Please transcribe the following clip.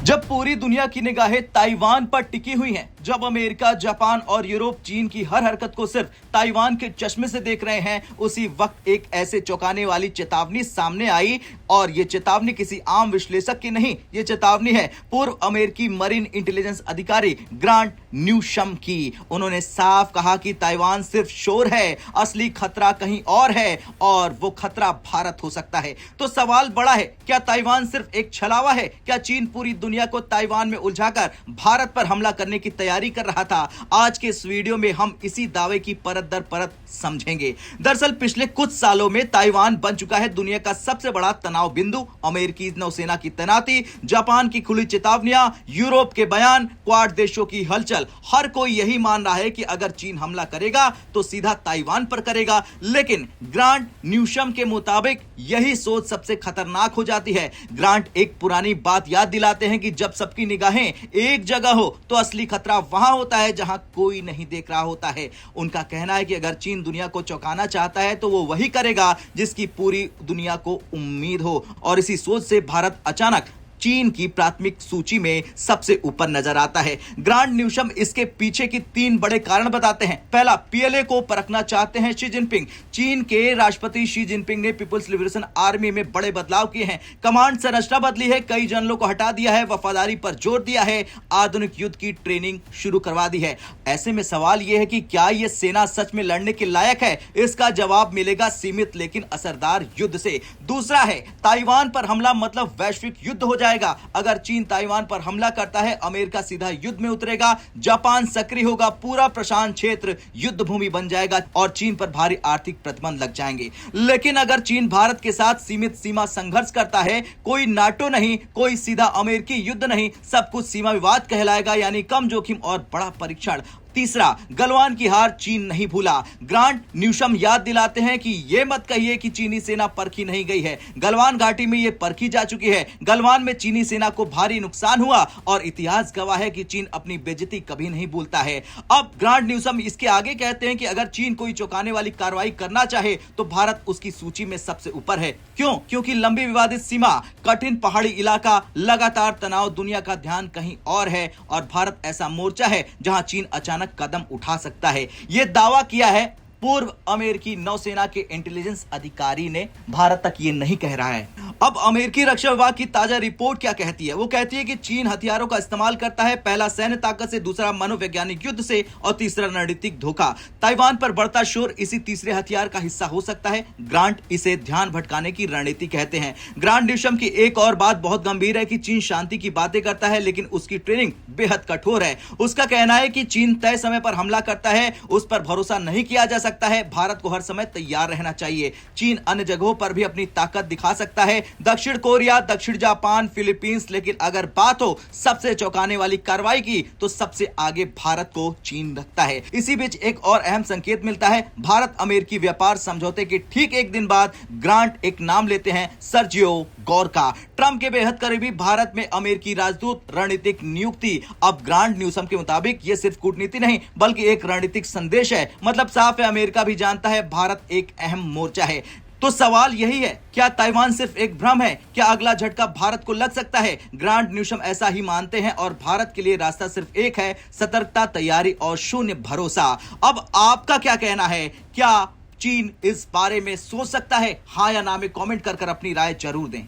जब पूरी दुनिया की निगाहें ताइवान पर टिकी हुई हैं, जब अमेरिका, जापान और यूरोप चीन की हर हरकत को सिर्फ ताइवान के चश्मे से देख रहे हैं, उसी वक्त एक ऐसे चौंकाने वाली चेतावनी सामने आई। और यह चेतावनी किसी आम विश्लेषक की नहीं, यह चेतावनी है पूर्व अमेरिकी मरीन इंटेलिजेंस अधिकारी ग्रांट न्यूशम की। उन्होंने साफ कहा कि ताइवान सिर्फ शोर है, असली खतरा कहीं और है और वो खतरा भारत हो सकता है। तो सवाल बड़ा है, क्या ताइवान सिर्फ एक छलावा है? क्या चीन पूरी दुनिया को ताइवान में उलझाकर भारत पर हमला करने की तैयारी कर रहा था? आज के इस वीडियो में हम इसी दावे की परत दर परत समझेंगे। दरअसल पिछले कुछ सालों में ताइवान बन चुका है दुनिया का सबसे बड़ा तनाव बिंदु। अमेरिकी नौसेना की तैनाती, जापान की खुली चेतावनियां, यूरोप के बयान, क्वाड देशों की हलचल, हर कोई यही मान रहा है कि अगर चीन हमला करेगा तो सीधा ताइवान पर करेगा। लेकिन ग्रांट न्यूशम के मुताबिक यही सोच सबसे खतरनाक हो जाती है। ग्रांट एक पुरानी बात याद दिलाते हैं कि जब सबकी निगाहें एक जगह हो तो असली खतरा वहां होता है जहां कोई नहीं देख रहा होता है। उनका कहना है कि अगर चीन दुनिया को चौंकाना चाहता है तो वो वही करेगा जिसकी पूरी दुनिया को उम्मीद हो। और इसी सोच से भारत अचानक चीन की प्राथमिक सूची में सबसे ऊपर नजर आता है। ग्रांट न्यूशम इसके पीछे की 3 बड़े कारण बताते हैं। पहला, पीएलए को परखना चाहते हैं शी जिनपिंग। चीन के राष्ट्रपति शी जिनपिंग ने पीपुल्स लिबरेशन आर्मी में बड़े बदलाव किए हैं। कमांड संरचना बदली है, कई जनरलों को हटा दिया है, वफादारी पर जोर दिया है, आधुनिक युद्ध की ट्रेनिंग शुरू करवा दी है। ऐसे में सवाल यह है कि क्या यह सेना सच में लड़ने के लायक है? इसका जवाब मिलेगा सीमित लेकिन असरदार युद्ध से। दूसरा है, ताइवान पर हमला मतलब वैश्विक युद्ध हो जाएगा। अगर चीन ताइवान पर हमला करता है, अमेरिका सीधा युद्ध में उतरेगा, जापान सक्रिय होगा, पूरा प्रशांत क्षेत्र युद्ध भूमि बन जाएगा और चीन पर भारी आर्थिक प्रतिबंध लग जाएंगे। लेकिन अगर चीन भारत के साथ सीमित सीमा संघर्ष करता है, कोई नाटो नहीं, कोई सीधा अमेरिकी युद्ध नहीं, सब कुछ सीमा विवाद कहलाएगा, यानी कम जोखिम और बड़ा परीक्षण। तीसरा, गलवान की हार चीन नहीं भूला। ग्रांट न्यूशम याद दिलाते हैं कि यह मत कहिए कि चीनी सेना परखी नहीं गई है। गलवान घाटी में यह परखी जा चुकी है। गलवान में चीनी सेना को भारी नुकसान हुआ और इतिहास गवाह है कि चीन अपनी बेइज्जती कभी नहीं भूलता है। अब ग्रांट न्यूशम इसके आगे कहते हैं कि अगर चीन कोई चौंकाने वाली कार्रवाई करना चाहे तो भारत उसकी सूची में सबसे ऊपर है। क्यों? क्योंकि लंबी विवादित सीमा, कठिन पहाड़ी इलाका, लगातार तनाव, दुनिया का ध्यान कहीं और है और भारत ऐसा मोर्चा है जहां चीन अचानक कदम उठा सकता है। यह दावा किया है पूर्व अमेरिकी नौसेना के इंटेलिजेंस अधिकारी ने। भारत तक ये नहीं कह रहा है। अब अमेरिकी रक्षा विभाग की ताजा रिपोर्ट क्या कहती है? वो कहती है कि चीन हथियारों का इस्तेमाल करता है, पहला सैन्य ताकत से, दूसरा मनोवैज्ञानिक युद्ध से और तीसरा रणनीतिक धोखा। ताइवान पर बढ़ता शोर इसी तीसरे हथियार का हिस्सा हो सकता है। ग्रांट इसे ध्यान भटकाने की रणनीति कहते हैं। ग्रांट न्यूशम की एक और बात बहुत गंभीर है कि चीन शांति की बातें करता है लेकिन उसकी ट्रेनिंग बेहद कठोर है। उसका कहना है कि चीन तय समय पर हमला करता है, उस पर भरोसा नहीं किया जा सकता है। भारत को हर समय तैयार रहना चाहिए। चीन अन्य जगहों पर भी अपनी ताकत दिखा सकता है, दक्षिण कोरिया, दक्षिण जापान, फिलीपींस, लेकिन अगर बात हो सबसे चौंकाने वाली कार्रवाई की तो सबसे आगे भारत को चीन रखता है। इसी बीच एक और अहम संकेत मिलता है। भारत अमेरिकी व्यापार समझौते के ठीक एक दिन बाद ग्रांट एक नाम लेते हैं, सर्जियो गोरका। ट्रंप के बेहद करीबी भारत में अमेरिकी राजदूत, रणनीतिक नियुक्ति। अब ग्रांट न्यूशम के मुताबिक यह सिर्फ कूटनीति नहीं बल्कि एक रणनीतिक संदेश है। मतलब साफ है, अमेरिका भी जानता है भारत एक अहम मोर्चा है। तो सवाल यही है, क्या ताइवान सिर्फ एक भ्रम है? क्या अगला झटका भारत को लग सकता है? ग्रांट न्यूशम ऐसा ही मानते हैं और भारत के लिए रास्ता सिर्फ एक है, सतर्कता, तैयारी और शून्य भरोसा। अब आपका क्या कहना है? क्या चीन इस बारे में सोच सकता है? हाँ या ना में कमेंट कर अपनी राय जरूर दें।